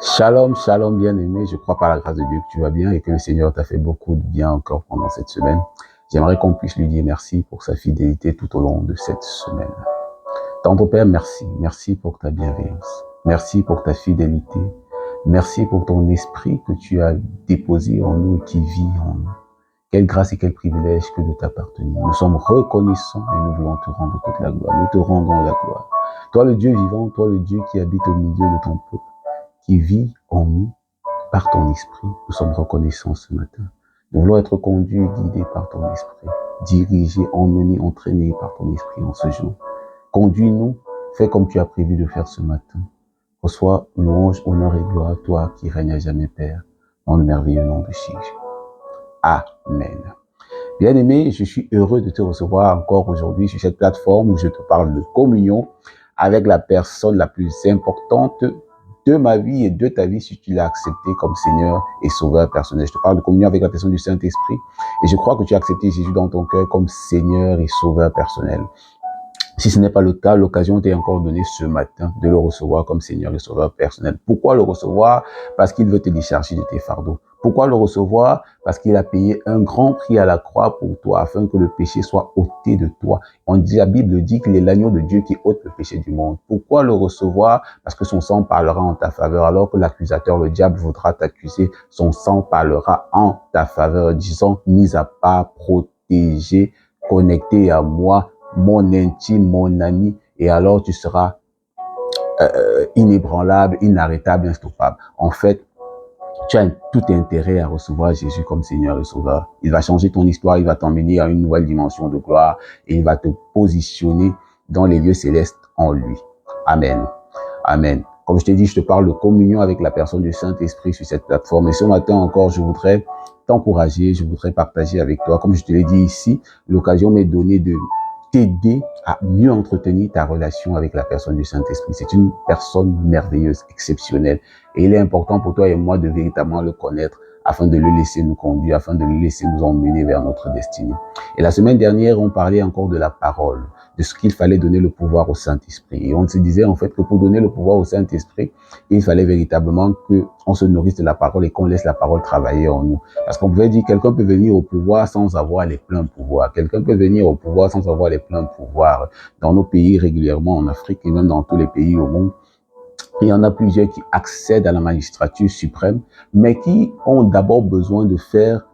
Shalom, shalom, bien-aimé. Je crois par la grâce de Dieu que tu vas bien et que le Seigneur t'a fait beaucoup de bien encore pendant cette semaine. J'aimerais qu'on puisse lui dire merci pour sa fidélité tout au long de cette semaine. Tendre Père, merci. Merci pour ta bienveillance. Merci pour ta fidélité. Merci pour ton esprit que tu as déposé en nous et qui vit en nous. Quelle grâce et quel privilège que de t'appartenir. Nous sommes reconnaissants et nous voulons te rendre toute la gloire. Nous te rendons la gloire. Toi le Dieu vivant, toi le Dieu qui habite au milieu de ton peuple, qui vit en nous par ton esprit. Nous sommes reconnaissants ce matin. Nous voulons être conduits, guidés par ton esprit, dirigés, emmenés, entraînés par ton esprit en ce jour. Conduis-nous, fais comme tu as prévu de faire ce matin. Reçois louange, honneur et gloire à toi qui règne à jamais, Père, dans le merveilleux nom de Jésus. Amen. Bien-aimé, je suis heureux de te recevoir encore aujourd'hui sur cette plateforme où je te parle de communion avec la personne la plus importante de ma vie et de ta vie si tu l'as accepté comme Seigneur et Sauveur personnel. Je te parle de communion avec la personne du Saint-Esprit et je crois que tu as accepté Jésus dans ton cœur comme Seigneur et Sauveur personnel. Si ce n'est pas le cas, l'occasion t'est encore donnée ce matin de le recevoir comme Seigneur et Sauveur personnel. Pourquoi le recevoir? Parce qu'il veut te décharger de tes fardeaux. Pourquoi le recevoir? Parce qu'il a payé un grand prix à la croix pour toi, afin que le péché soit ôté de toi. La Bible dit qu'il est l'agneau de Dieu qui ôte le péché du monde. Pourquoi le recevoir? Parce que son sang parlera en ta faveur. Alors que l'accusateur, le diable, voudra t'accuser, son sang parlera en ta faveur, disant, mis à part, protégé, connecté à moi, mon intime, mon ami, et alors tu seras inébranlable, inarrêtable, instoppable. En fait, tu as tout intérêt à recevoir Jésus comme Seigneur et Sauveur. Il va changer ton histoire, il va t'emmener à une nouvelle dimension de gloire et il va te positionner dans les lieux célestes en lui. Amen. Amen. Comme je t'ai dit, je te parle de communion avec la personne du Saint-Esprit sur cette plateforme. Et ce matin encore, je voudrais t'encourager, je voudrais partager avec toi. Comme je te l'ai dit ici, l'occasion m'est donnée de t'aider à mieux entretenir ta relation avec la personne du Saint-Esprit. C'est une personne merveilleuse, exceptionnelle. Et il est important pour toi et moi de véritablement le connaître afin de le laisser nous conduire, afin de le laisser nous emmener vers notre destinée. Et la semaine dernière, on parlait encore de la parole, de ce qu'il fallait donner le pouvoir au Saint-Esprit. Et on se disait en fait que pour donner le pouvoir au Saint-Esprit, il fallait véritablement qu'on se nourrisse de la parole et qu'on laisse la parole travailler en nous. Parce qu'on pouvait dire, quelqu'un peut venir au pouvoir sans avoir les pleins pouvoirs. Quelqu'un peut venir au pouvoir sans avoir les pleins pouvoirs. Dans nos pays régulièrement, en Afrique et même dans tous les pays au monde, il y en a plusieurs qui accèdent à la magistrature suprême, mais qui ont d'abord besoin de faire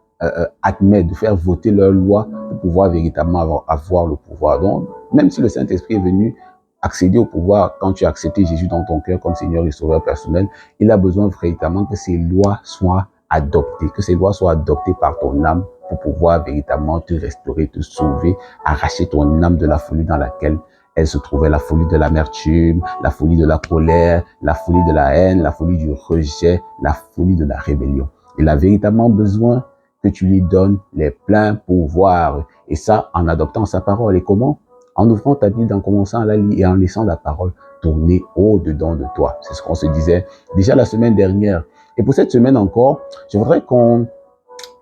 admettre, de faire voter leur loi pour pouvoir véritablement avoir le pouvoir. Donc, même si le Saint-Esprit est venu accéder au pouvoir quand tu as accepté Jésus dans ton cœur comme Seigneur et Sauveur personnel, il a besoin véritablement que ces lois soient adoptées, que ces lois soient adoptées par ton âme pour pouvoir véritablement te restaurer, te sauver, arracher ton âme de la folie dans laquelle elle se trouvait, la folie de l'amertume, la folie de la colère, la folie de la haine, la folie du rejet, la folie de la rébellion. Il a véritablement besoin que tu lui donnes les pleins pouvoirs. Et ça, en adoptant sa parole. Et comment? En ouvrant ta Bible, en commençant à la lire et en laissant la parole tourner au-dedans de toi. C'est ce qu'on se disait déjà la semaine dernière. Et pour cette semaine encore, je voudrais qu'on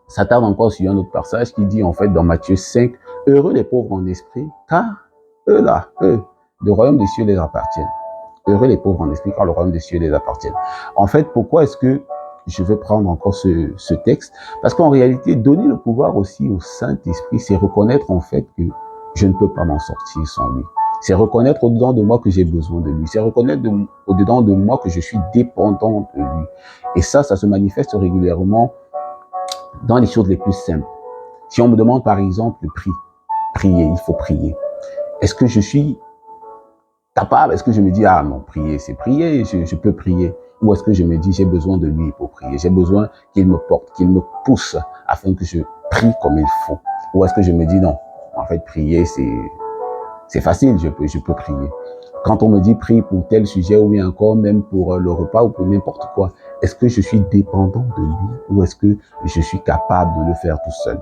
s'attarde encore sur un autre passage qui dit en fait dans Matthieu 5, « Heureux les pauvres en esprit, car eux, le royaume des cieux les appartient. » Heureux les pauvres en esprit, car le royaume des cieux les appartient. En fait, pourquoi est-ce que je veux prendre encore ce texte? Parce qu'en réalité, donner le pouvoir aussi au Saint-Esprit, c'est reconnaître en fait que je ne peux pas m'en sortir sans lui. C'est reconnaître au-dedans de moi que j'ai besoin de lui. C'est reconnaître au-dedans de moi que je suis dépendant de lui. Et ça se manifeste régulièrement dans les choses les plus simples. Si on me demande par exemple de prier, il faut prier. Est-ce que je suis capable? Est-ce que je me dis, ah non, prier, c'est prier, je peux prier? Ou est-ce que je me dis, j'ai besoin de lui pour prier? J'ai besoin qu'il me porte, qu'il me pousse afin que je prie comme il faut? Ou est-ce que je me dis, non, en fait, prier, c'est facile, je peux prier. Quand on me dit prie pour tel sujet ou bien encore même pour le repas ou pour n'importe quoi, est-ce que je suis dépendant de lui ou est-ce que je suis capable de le faire tout seul?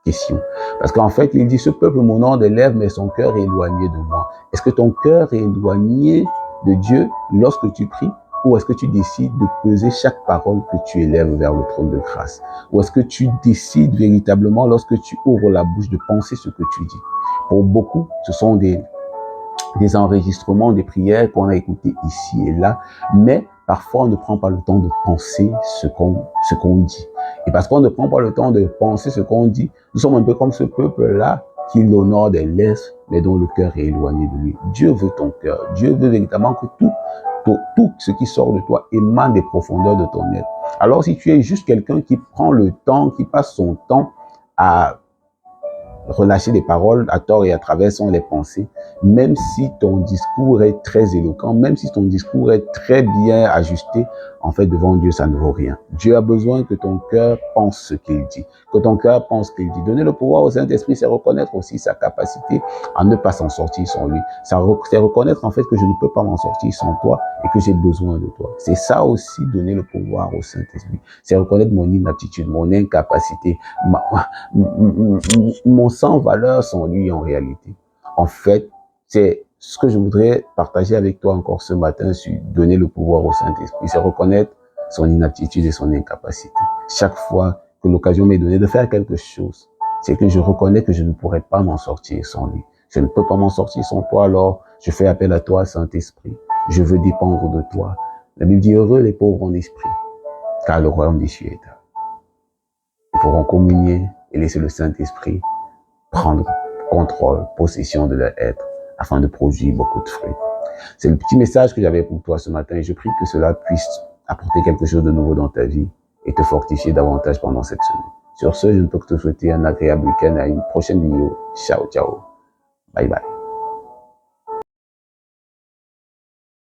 Question. Parce qu'en fait, il dit, ce peuple m'honore des lèvres, mais son cœur est éloigné de moi. Est-ce que ton cœur est éloigné de Dieu lorsque tu pries? Ou est-ce que tu décides de peser chaque parole que tu élèves vers le trône de grâce? Ou est-ce que tu décides véritablement, lorsque tu ouvres la bouche, de penser ce que tu dis? Pour beaucoup, ce sont des enregistrements, des prières qu'on a écoutées ici et là, mais parfois on ne prend pas le temps de penser ce qu'on dit. Et parce qu'on ne prend pas le temps de penser ce qu'on dit, nous sommes un peu comme ce peuple-là qui l'honore des lèvres, mais dont le cœur est éloigné de lui. Dieu veut ton cœur. Dieu veut véritablement que tout ce qui sort de toi émane des profondeurs de ton être. Alors si tu es juste quelqu'un qui prend le temps, qui passe son temps à relâcher des paroles à tort et à travers sans les pensées, même si ton discours est très éloquent, même si ton discours est très bien ajusté, en fait, devant Dieu, ça ne vaut rien. Dieu a besoin que ton cœur pense ce qu'il dit, que ton cœur pense ce qu'il dit. Donner le pouvoir au Saint-Esprit, c'est reconnaître aussi sa capacité à ne pas s'en sortir sans lui. C'est reconnaître, en fait, que je ne peux pas m'en sortir sans toi et que j'ai besoin de toi. C'est ça aussi, donner le pouvoir au Saint-Esprit. C'est reconnaître mon inaptitude, mon incapacité, mon sans valeur sans lui en réalité. En fait, c'est ce que je voudrais partager avec toi encore ce matin sur donner le pouvoir au Saint-Esprit. C'est reconnaître son inaptitude et son incapacité. Chaque fois que l'occasion m'est donnée de faire quelque chose, c'est que je reconnais que je ne pourrais pas m'en sortir sans lui. Je ne peux pas m'en sortir sans toi, alors je fais appel à toi, Saint-Esprit. Je veux dépendre de toi. La Bible dit, heureux les pauvres en esprit, car le royaume des cieux est à eux. Ils pourront communier et laisser le Saint-Esprit prendre contrôle, possession de leur être, afin de produire beaucoup de fruits. C'est le petit message que j'avais pour toi ce matin et je prie que cela puisse apporter quelque chose de nouveau dans ta vie et te fortifier davantage pendant cette semaine. Sur ce, je ne peux que te souhaiter un agréable week-end à une prochaine vidéo. Ciao, ciao. Bye bye.